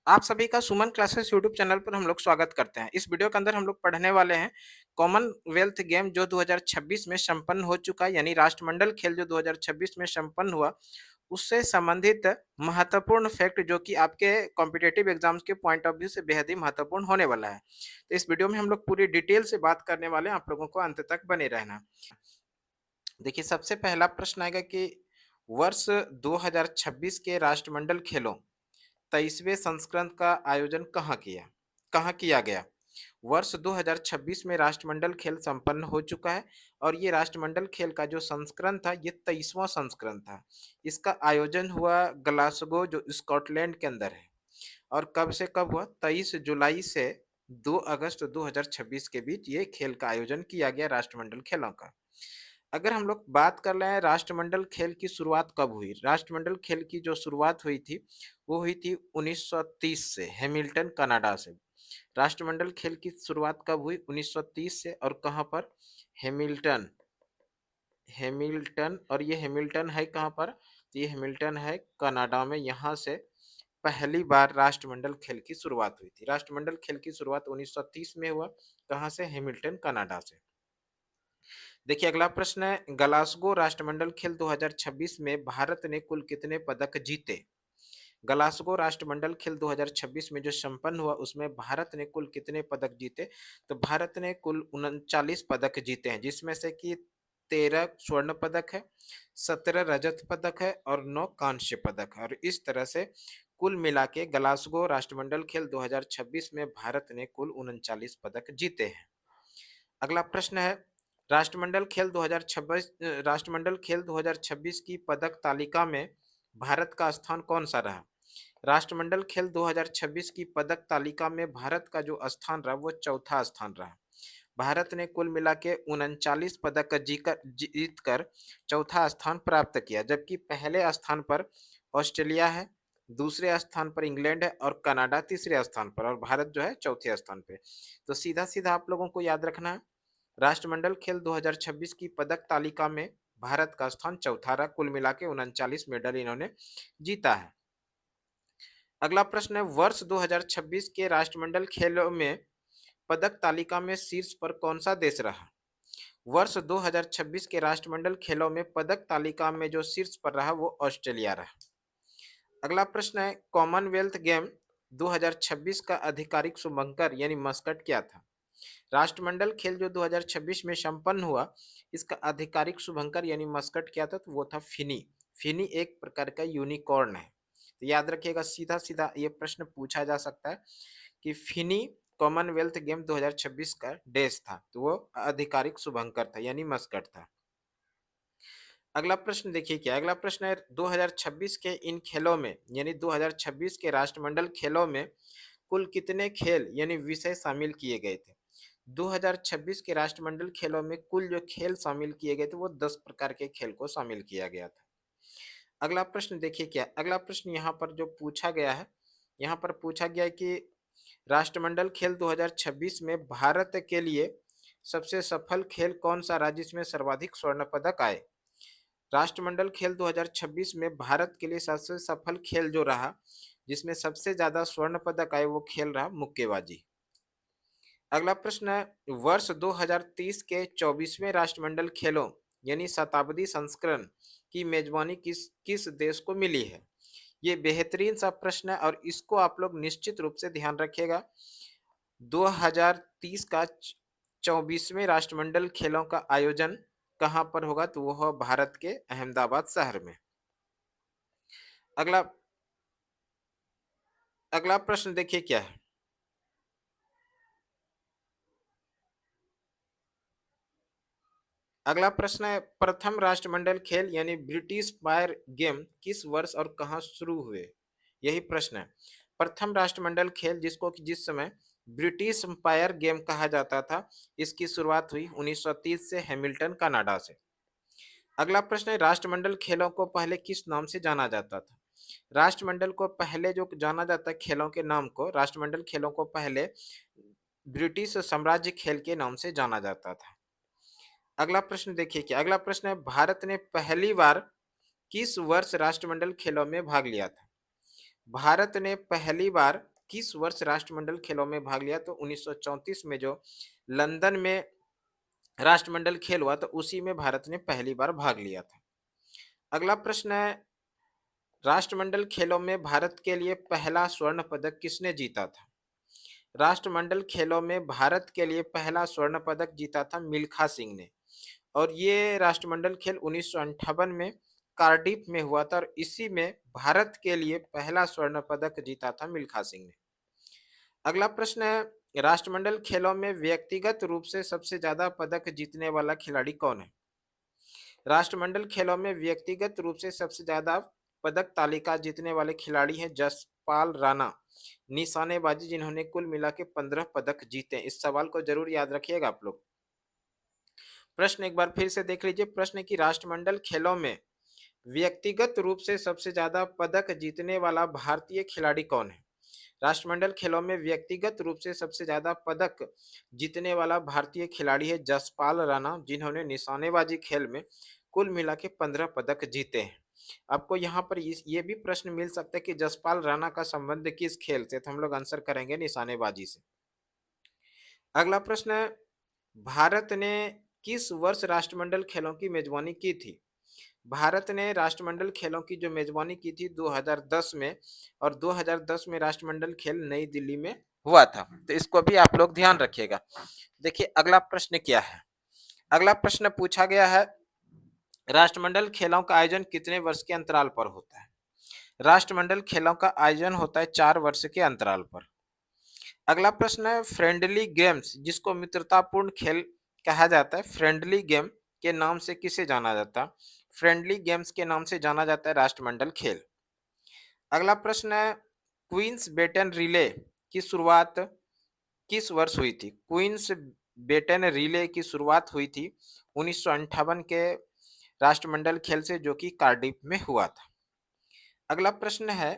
आप सभी का सुमन क्लासेस यूट्यूब चैनल पर हम लोग स्वागत करते हैं। इस वीडियो के अंदर हम लोग पढ़ने वाले हैं कॉमनवेल्थ गेम जो 2026 में संपन्न हो चुका है, यानी राष्ट्रमंडल खेल जो 2026 में संपन्न हुआ, उससे संबंधित महत्वपूर्ण फैक्ट जो कि आपके कॉम्पिटिटिव एग्जाम्स के पॉइंट ऑफ व्यू से बेहद ही महत्वपूर्ण होने वाला है। तो इस वीडियो में हम लोग पूरी डिटेल से बात करने वाले हैं, आप लोगों को अंत तक बने रहना। देखिए, सबसे पहला प्रश्न आएगा कि वर्ष 2026 के राष्ट्रमंडल खेलों 23वें संस्करण का आयोजन कहाँ किया गया? वर्ष 2026 में राष्ट्रमंडल खेल संपन्न हो चुका है और ये राष्ट्रमंडल खेल का जो संस्करण था, ये 23वां संस्करण था। इसका आयोजन हुआ ग्लासगो जो स्कॉटलैंड के अंदर है। और कब से कब हुआ? 23 जुलाई से 2 अगस्त 2026 के बीच ये खेल का आयोजन किया गया राष्ट्रमंडल खेलों का। अगर हम लोग बात कर रहे हैं राष्ट्रमंडल खेल की शुरुआत कब हुई? राष्ट्रमंडल खेल की जो शुरुआत हुई थी, वो हुई थी 1930 से, हैमिल्टन कनाडा से। राष्ट्रमंडल खेल की शुरुआत कब हुई? 1930 से। और कहाँ पर? हैमिल्टन। हैमिल्टन, और ये हैमिल्टन है कहाँ पर? तो ये हैमिल्टन है कनाडा में। यहाँ से पहली बार राष्ट्रमंडल खेल की शुरुआत हुई थी। राष्ट्रमंडल खेल की शुरुआत 1930 में हुआ। कहाँ से? हैमिल्टन कनाडा से। देखिए, अगला प्रश्न है, ग्लासगो राष्ट्रमंडल खेल 2026 में भारत ने कुल कितने पदक जीते? ग्लासगो राष्ट्रमंडल खेल 2026 में जो संपन्न हुआ, उसमें भारत ने कुल कितने पदक जीते? तो भारत ने कुल 39 पदक जीते हैं, जिसमें से कि 13 स्वर्ण पदक है, 17 रजत पदक है और 9 कांस्य पदक है। और इस तरह से कुल मिला के ग्लासगो राष्ट्रमंडल खेल 2026 में भारत ने कुल 39 पदक जीते हैं। अगला प्रश्न है, राष्ट्रमंडल खेल 2026 की पदक तालिका में भारत का स्थान कौन सा रहा? राष्ट्रमंडल खेल 2026 की पदक तालिका में भारत का जो स्थान रहा, वो चौथा स्थान रहा। भारत ने कुल मिला के 39 पदक जीत कर चौथा स्थान प्राप्त किया, जबकि पहले स्थान पर ऑस्ट्रेलिया है, दूसरे स्थान पर इंग्लैंड है और कनाडा तीसरे स्थान पर, और भारत जो है चौथे स्थान पे। तो सीधा सीधा आप लोगों को याद रखना है, राष्ट्रमंडल खेल 2026 की पदक तालिका में भारत का स्थान चौथा रहा। कुल मिला के 39 मेडल इन्होंने जीता है। अगला प्रश्न है, वर्ष 2026 के राष्ट्रमंडल खेलों में पदक तालिका में शीर्ष पर कौन सा देश रहा? वर्ष 2026 के राष्ट्रमंडल खेलों में पदक तालिका में जो शीर्ष पर रहा, वो ऑस्ट्रेलिया रहा। अगला प्रश्न है, कॉमनवेल्थ गेम 2026 का आधिकारिक शुभंकर यानी मस्कट क्या था? राष्ट्रमंडल खेल जो 2026 में संपन्न हुआ, इसका आधिकारिक शुभंकर यानी मस्कट क्या था? तो वो था फिनी। फिनी एक प्रकार का यूनिकॉर्न है। तो याद रखिएगा, सीधा सीधा ये प्रश्न पूछा जा सकता है कि फिनी कॉमनवेल्थ गेम 2026 का डैश था, तो वो आधिकारिक शुभंकर था यानी मस्कट था। अगला प्रश्न देखिए क्या, अगला प्रश्न है, 2026 के इन खेलों में यानी 2026 के राष्ट्रमंडल खेलों में कुल कितने खेल यानी विषय शामिल किए गए थे? 2026 के राष्ट्रमंडल खेलों में कुल जो खेल शामिल किए गए थे, वो 10 प्रकार के खेल को शामिल किया गया था। अगला प्रश्न देखिए क्या, अगला प्रश्न यहाँ पर जो पूछा गया है, यहाँ पर पूछा गया है कि राष्ट्रमंडल खेल 2026 में भारत के लिए सबसे सफल खेल कौन सा रहा जिसमें सर्वाधिक स्वर्ण पदक आए? राष्ट्रमंडल खेल 2026 में भारत के लिए सबसे सफल खेल जो रहा, जिसमें सबसे ज्यादा स्वर्ण पदक आए, वो खेल रहा मुक्केबाजी। अगला प्रश्न है, वर्ष 2030 के 24वें राष्ट्रमंडल खेलों यानी शताब्दी संस्करण की मेजबानी किस किस देश को मिली है? ये बेहतरीन सा प्रश्न है और इसको आप लोग निश्चित रूप से ध्यान रखिएगा। 2030 का 24वें राष्ट्रमंडल खेलों का आयोजन कहाँ पर होगा? तो वो भारत के अहमदाबाद शहर में। अगला अगला प्रश्न देखिए क्या है, अगला प्रश्न है, प्रथम राष्ट्रमंडल खेल यानी ब्रिटिश फायर गेम किस वर्ष और कहाँ शुरू हुए? यही प्रश्न है। प्रथम राष्ट्रमंडल खेल, जिसको कि जिस समय ब्रिटिश फायर गेम कहा जाता था, इसकी शुरुआत हुई 1930 से, हैमिल्टन कनाडा से। अगला प्रश्न है, राष्ट्रमंडल खेलों को पहले किस नाम से जाना जाता था? राष्ट्रमंडल को पहले जो जाना जाता है खेलों के नाम को, राष्ट्रमंडल खेलों को पहले ब्रिटिश साम्राज्य खेल के नाम से जाना जाता था। अगला प्रश्न देखिए क्या, अगला प्रश्न है, भारत ने पहली बार किस वर्ष राष्ट्रमंडल खेलों में भाग लिया था? भारत ने पहली बार किस वर्ष राष्ट्रमंडल खेलों में भाग लिया? तो 1934 में जो लंदन में राष्ट्रमंडल खेल हुआ तो उसी में भारत ने पहली बार भाग लिया था। अगला प्रश्न है, राष्ट्रमंडल खेलों में भारत के लिए पहला स्वर्ण पदक किसने जीता था? राष्ट्रमंडल खेलों में भारत के लिए पहला स्वर्ण पदक जीता था मिल्खा सिंह ने। और ये राष्ट्रमंडल खेल 1958 में कार्डिफ में हुआ था और इसी में भारत के लिए पहला स्वर्ण पदक जीता था मिल्खा सिंह ने। अगला प्रश्न है, राष्ट्रमंडल खेलों में व्यक्तिगत रूप से सबसे ज्यादा पदक जीतने वाला खिलाड़ी कौन है? राष्ट्रमंडल खेलों में व्यक्तिगत रूप से सबसे ज्यादा पदक तालिका जीतने वाले खिलाड़ी हैं जसपाल राणा, निशानेबाजी, जिन्होंने कुल मिला के 15 पदक जीते। इस सवाल को जरूर याद रखिएगा आप लोग। प्रश्न एक बार फिर से देख लीजिए। प्रश्न है कि राष्ट्रमंडल खेलों में व्यक्तिगत रूप से सबसे ज्यादा पदक जीतने वाला भारतीय खिलाड़ी कौन है? राष्ट्रमंडल खेलों में व्यक्तिगत रूप से सबसे ज्यादा पदक जीतने वाला भारतीय खिलाड़ी है जसपाल राणा, जिन्होंने निशानेबाजी खेल में कुल मिला के 15 पदक जीते हैं। आपको यहाँ पर ये भी प्रश्न मिल सकता है कि जसपाल राणा का संबंध किस खेल से, तो हम लोग आंसर करेंगे निशानेबाजी से। अगला प्रश्न है, भारत ने किस वर्ष राष्ट्रमंडल खेलों की मेजबानी की थी? भारत ने राष्ट्रमंडल खेलों की जो मेजबानी की थी 2010 में, और 2010 में राष्ट्रमंडल खेल नई दिल्ली में हुआ था। तो इसको भी आप लोग ध्यान रखिएगा। देखिए अगला प्रश्न क्या है। अगला प्रश्न पूछा गया है, राष्ट्रमंडल खेलों का आयोजन कितने वर्ष के अंतराल पर होता है? राष्ट्रमंडल खेलों का आयोजन होता है 4 वर्ष के अंतराल पर। अगला प्रश्न है, फ्रेंडली गेम्स जिसको मित्रतापूर्ण खेल कहा जाता है, फ्रेंडली गेम के नाम से किसे जाना जाता है? फ्रेंडली गेम्स के नाम से जाना जाता है राष्ट्रमंडल खेल। अगला प्रश्न है, क्वींस बेटन रिले की शुरुआत किस वर्ष हुई थी? क्वींस बेटन रिले की शुरुआत हुई थी 1958 के राष्ट्रमंडल खेल से, जो कि कार्डिफ में हुआ था। अगला प्रश्न है,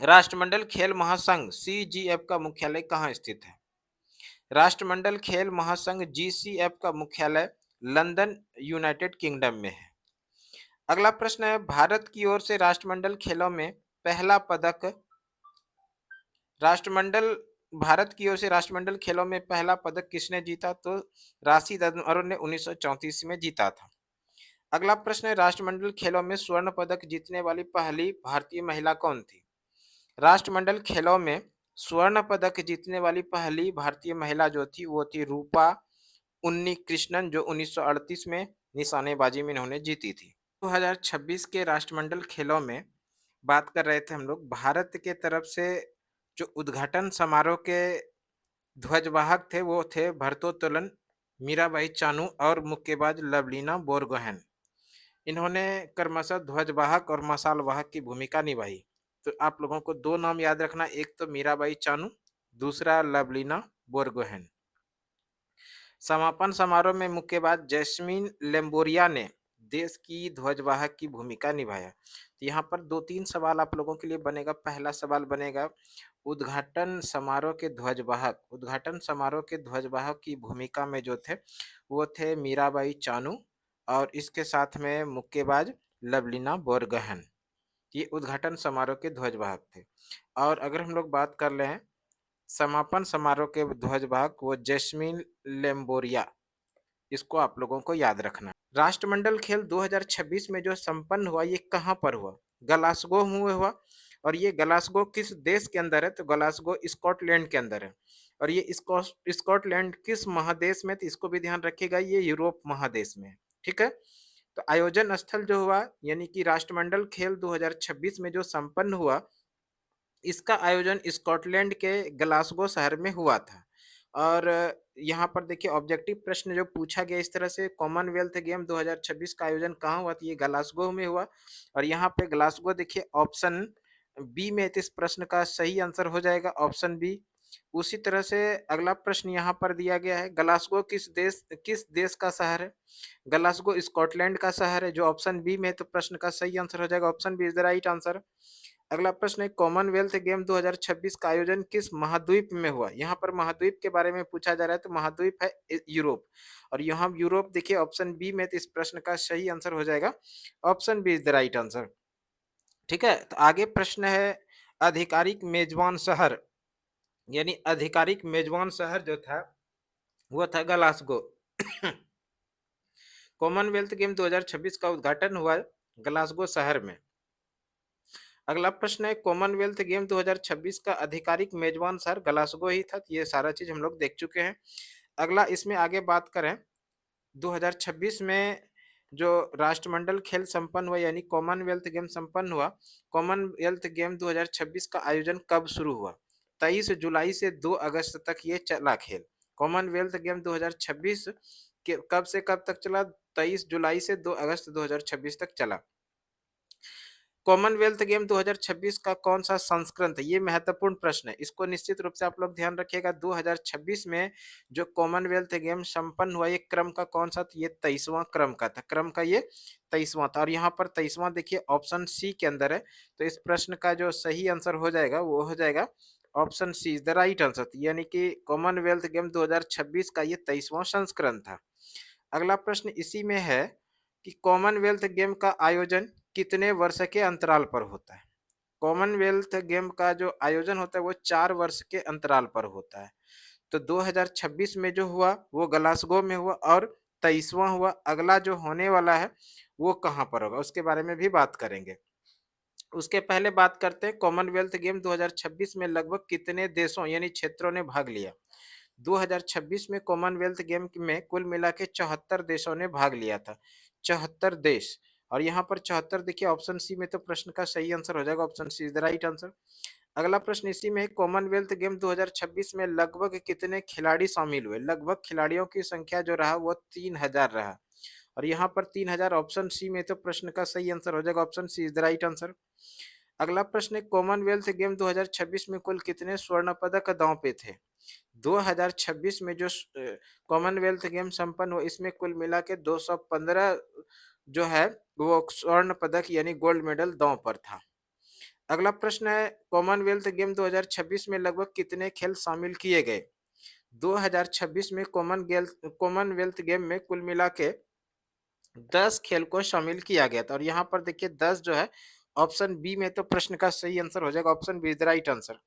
राष्ट्रमंडल खेल महासंघ सीजीएफ का मुख्यालय कहाँ स्थित है? राष्ट्रमंडल खेल महासंघ जीसीएफ का मुख्यालय लंदन, यूनाइटेड किंगडम में है। अगला प्रश्न है, भारत की ओर से राष्ट्रमंडल खेलों में पहला पदक राष्ट्रमंडल भारत की ओर से राष्ट्रमंडल खेलों में पहला पदक किसने जीता? तो राशिद अरुण ने 1934 में जीता था। अगला प्रश्न है, राष्ट्रमंडल खेलों में स्वर्ण पदक जीतने वाली पहली भारतीय महिला कौन थी? राष्ट्रमंडल खेलों में स्वर्ण पदक जीतने वाली पहली भारतीय महिला जो थी वो थी रूपा उन्नी कृष्णन, जो 1938 में निशानेबाजी में इन्होंने जीती थी। 2026 के राष्ट्रमंडल खेलों में बात कर रहे थे हम लोग। भारत के तरफ से जो उद्घाटन समारोह के ध्वजवाहक थे वो थे भरतोत्तोलन, मीराबाई चानू और मुक्केबाज लवलीना बोरगोहेन। इन्होंने क्रमशः ध्वजवाहक और मशाल वाहक की भूमिका निभाई। तो आप लोगों को दो नाम याद रखना, एक तो मीराबाई चानू, दूसरा लवलीना बोरगोहेन। समापन समारोह में मुक्केबाज जैस्मीन लेम्बोरिया ने देश की ध्वजवाहक की भूमिका निभाया। तो यहाँ पर दो तीन सवाल आप लोगों के लिए बनेगा। पहला सवाल बनेगा, उद्घाटन समारोह के ध्वजवाहक की भूमिका में जो थे वो थे मीराबाई चानू और इसके साथ में मुक्केबाज लवलीना बोरगोहेन। ये उद्घाटन समारोह के ध्वजवाहक थे। और अगर हम लोग बात कर लें समापन समारोह के ध्वजवाहक, वो जैस्मीन लेम्बोरिया, इसको आप लोगों को याद रखना। राष्ट्रमंडल खेल 2026 में जो संपन्न हुआ ये कहाँ पर हुआ? ग्लासगो में हुआ। और ये ग्लासगो किस देश के अंदर है? तो ग्लासगो स्कॉटलैंड के अंदर है। और ये स्कॉटलैंड किस महादेश में? तो इसको भी ध्यान रखिएगा, ये यूरोप महादेश में है। ठीक है। तो आयोजन स्थल जो हुआ यानी कि राष्ट्रमंडल खेल 2026 में जो संपन्न हुआ, इसका आयोजन स्कॉटलैंड के ग्लासगो शहर में हुआ था। और यहाँ पर देखिए ऑब्जेक्टिव प्रश्न जो पूछा गया इस तरह से, कॉमनवेल्थ गेम 2026 का आयोजन कहाँ हुआ? तो ये ग्लासगो में हुआ। और यहाँ पे ग्लासगो देखिए ऑप्शन बी में, तो इस प्रश्न का सही आंसर हो जाएगा ऑप्शन बी। उसी तरह से अगला प्रश्न यहाँ पर दिया गया है, ग्लासगो किस देश का शहर है? ग्लासगो स्कॉटलैंड का शहर है, जो ऑप्शन बी में है, तो प्रश्न का सही आंसर हो जाएगा option B is the right answer. अगला प्रश्न है, कॉमनवेल्थ गेम 2026 का आयोजन किस महाद्वीप में हुआ? यहाँ पर महाद्वीप के बारे में पूछा जा रहा है, तो महाद्वीप है यूरोप। और यहाँ यूरोप देखिए ऑप्शन बी में, तो इस प्रश्न का सही आंसर हो जाएगा option B is the right answer. ठीक है। तो आगे प्रश्न है, आधिकारिक मेजबान शहर, यानी आधिकारिक मेजबान शहर जो था वो था ग्लासगो। कॉमनवेल्थ गेम 2026 का उद्घाटन हुआ ग्लासगो शहर में। अगला प्रश्न है, कॉमनवेल्थ गेम 2026 का आधिकारिक मेजबान शहर ग्लासगो ही था। ये सारा चीज हम लोग देख चुके हैं। अगला इसमें आगे बात करें, 2026 में जो राष्ट्रमंडल खेल संपन्न हुआ यानी कॉमनवेल्थ गेम संपन्न हुआ। कॉमनवेल्थ गेम 2026 का आयोजन कब शुरू हुआ? 23 जुलाई से 2 अगस्त तक ये चला खेल। कॉमनवेल्थ गेम 2026 के कब से कब तक चला? 23 जुलाई से 2 अगस्त 2026 तक चला। कॉमनवेल्थ गेम 2026 का कौन सा संस्करण था? ये महत्वपूर्ण प्रश्न है, इसको निश्चित रूप से आप लोग ध्यान रखिएगा। 2026 में जो कॉमनवेल्थ गेम संपन्न हुआ, ये क्रम का कौन सा था? ये 23वां क्रम का था। क्रम का ये 23वां था। और यहाँ पर 23वां देखिए ऑप्शन सी के अंदर है। तो इस प्रश्न का जो सही आंसर हो जाएगा वो हो जाएगा option C is the right answer. यानी कि कॉमनवेल्थ गेम 2026 का ये 23वां संस्करण था। अगला प्रश्न इसी में है कि कॉमनवेल्थ गेम का आयोजन कितने वर्ष के अंतराल पर होता है? कॉमनवेल्थ गेम का जो आयोजन होता है वो 4 वर्ष के अंतराल पर होता है। तो 2026 में जो हुआ वो ग्लासगो में हुआ और 23वां हुआ। अगला जो होने वाला है वो कहाँ पर होगा उसके बारे में भी बात करेंगे। उसके पहले बात करते हैं कॉमनवेल्थ गेम 2026 में लगभग कितने देशों यानी क्षेत्रों ने भाग लिया। 2026 में कॉमनवेल्थ गेम में कुल मिला के 74 देशों ने भाग लिया था। 74 देश। और यहाँ पर 74 देखिए ऑप्शन सी में, तो प्रश्न का सही आंसर हो जाएगा option C is the right answer. अगला प्रश्न इसी में, कॉमनवेल्थ गेम 2026 में लगभग कितने खिलाड़ी शामिल हुए? लगभग खिलाड़ियों की संख्या जो रहा वो 3000 रहा। और यहाँ पर 3000 ऑप्शन सी में, तो प्रश्न का सही आंसर हो जाएगा option C is the right answer. अगला प्रश्न है, कॉमनवेल्थ गेम 2026 में कुल कितने स्वर्ण पदक दांव पे थे? 2026 में जो कॉमनवेल्थ गेम संपन्न हुआ इसमें कुल मिला के 215 जो है वो स्वर्ण पदक यानी गोल्ड मेडल दांव पर था। अगला प्रश्न है, कॉमनवेल्थ गेम 2026 में लगभग कितने खेल शामिल किए गए? 2026 में कॉमनवेल्थ गेम में कुल मिला के 10 खेल को शामिल किया गया था। और यहाँ पर देखिए 10 जो है ऑप्शन बी में, तो प्रश्न का सही आंसर हो जाएगा option B is the right answer.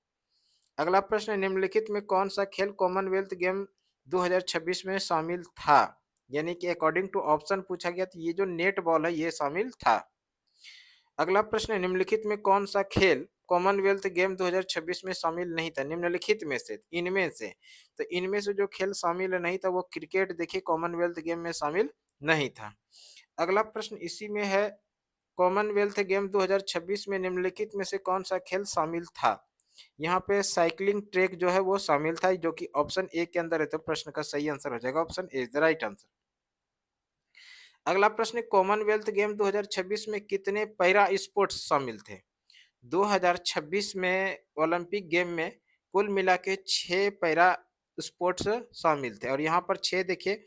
अगला प्रश्न, निम्नलिखित में कौन सा खेल कॉमनवेल्थ गेम 2026 में शामिल था? यानी कि अकॉर्डिंग टू ऑप्शन पूछा गया, तो ये जो नेट बॉल है ये शामिल था। अगला प्रश्न, निम्नलिखित में कौन सा खेल कॉमनवेल्थ गेम 2026 में शामिल नहीं था? निम्नलिखित में से, इनमें से। तो इनमें से जो खेल शामिल नहीं था वो क्रिकेट देखिए कॉमनवेल्थ गेम में शामिल नहीं था। अगला प्रश्न इसी में है, कॉमनवेल्थ गेम 2026 में निम्नलिखित में से कौन सा खेल शामिल था? यहाँ पे साइकिलिंग ट्रैक जो है वो शामिल था, जो कि ऑप्शन ए के अंदर है। तो प्रश्न का सही आंसर हो जाएगा option A is the right answer. अगला प्रश्न, कॉमनवेल्थ गेम 2026 में कितने पैरा स्पोर्ट्स शामिल थे? 2026 में ओलंपिक गेम में कुल मिला के 6 पैरा स्पोर्ट्स शामिल थे। और यहाँ पर 6 देखिए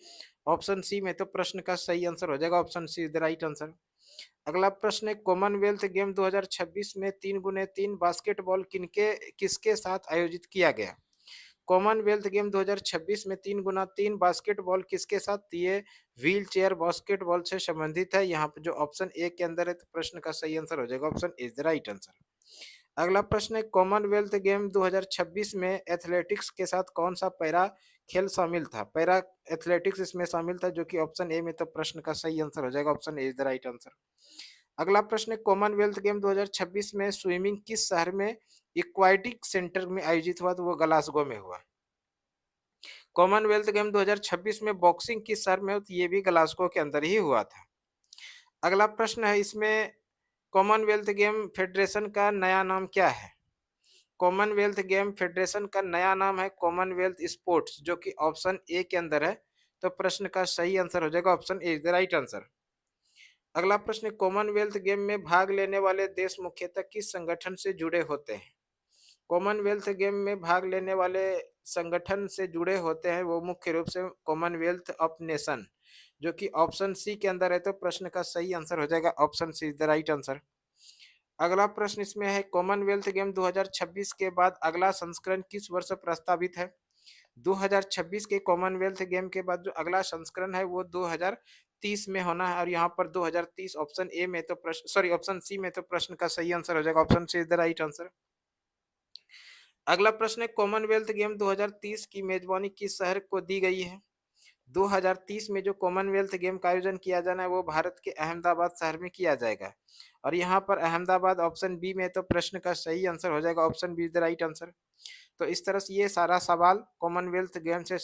ऑप्शन सी में, तो प्रश्न का सही आंसर हो जाएगा option C is the right answer. अगला प्रश्न है, कॉमनवेल्थ गेम 2026 में 3x3 बास्केटबॉल किसके साथ आयोजित किया गया? कॉमनवेल्थ गेम 2026 में 3x3 बास्केटबॉल किसके साथ? ये व्हील चेयर बास्केटबॉल से संबंधित है। यहाँ पे जो ऑप्शन ए के अंदर है, तो प्रश्न का सही आंसर हो जाएगा option is the right answer. अगला प्रश्न है, कॉमनवेल्थ गेम 2026 में एथलेटिक्स के साथ कौन सा पैरा खेल शामिल था? पैरा एथलेटिक्स इसमें शामिल था, जो कि ऑप्शन ए में, तो प्रश्न का सही आंसर हो जाएगा option A is the right answer. अगला प्रश्न है, कॉमनवेल्थ गेम 2026 में स्विमिंग किस शहर में एक्वाटिक सेंटर में आयोजित हुआ? तो वो ग्लासगो में हुआ। कॉमनवेल्थ गेम 2026 में बॉक्सिंग किस शहर में हुआ? तो ये भी ग्लासगो के अंदर ही हुआ था। अगला प्रश्न है इसमें, कॉमनवेल्थ गेम फेडरेशन का नया नाम क्या है? कॉमनवेल्थ गेम फेडरेशन का नया नाम है कॉमनवेल्थ स्पोर्ट्स, जो कि ऑप्शन ए के अंदर है। तो प्रश्न का सही आंसर हो जाएगा option A is the right answer. अगला प्रश्न, कॉमनवेल्थ गेम में भाग लेने वाले देश मुख्यतः किस संगठन से जुड़े होते हैं? कॉमनवेल्थ गेम में भाग लेने वाले संगठन से जुड़े होते हैं वो मुख्य रूप से कॉमनवेल्थ ऑफ नेशन, जो कि ऑप्शन सी के अंदर है। तो प्रश्न का सही आंसर हो जाएगा option C is the right answer. अगला प्रश्न इसमें है, कॉमनवेल्थ गेम 2026 के बाद अगला संस्करण किस वर्ष प्रस्तावित है? 2026 के कॉमनवेल्थ गेम के बाद जो अगला संस्करण है वो 2030 में होना है। और यहाँ पर 2030 ऑप्शन ए में, तो प्रश्न सॉरी ऑप्शन सी में, तो प्रश्न का सही आंसर हो जाएगा option C is the right answer. अगला प्रश्न है, कॉमनवेल्थ गेम 2030 की मेजबानी किस शहर को दी गई है? 2030 में जो कॉमनवेल्थ गेम का आयोजन किया जाना है वो भारत के अहमदाबाद शहर में किया जाएगा। और यहाँ पर अहमदाबाद ऑप्शन बी में, तो प्रश्न का सही आंसर हो जाएगा option B is the right answer. तो इस तरह से ये सारा सवाल कॉमनवेल्थ गेम से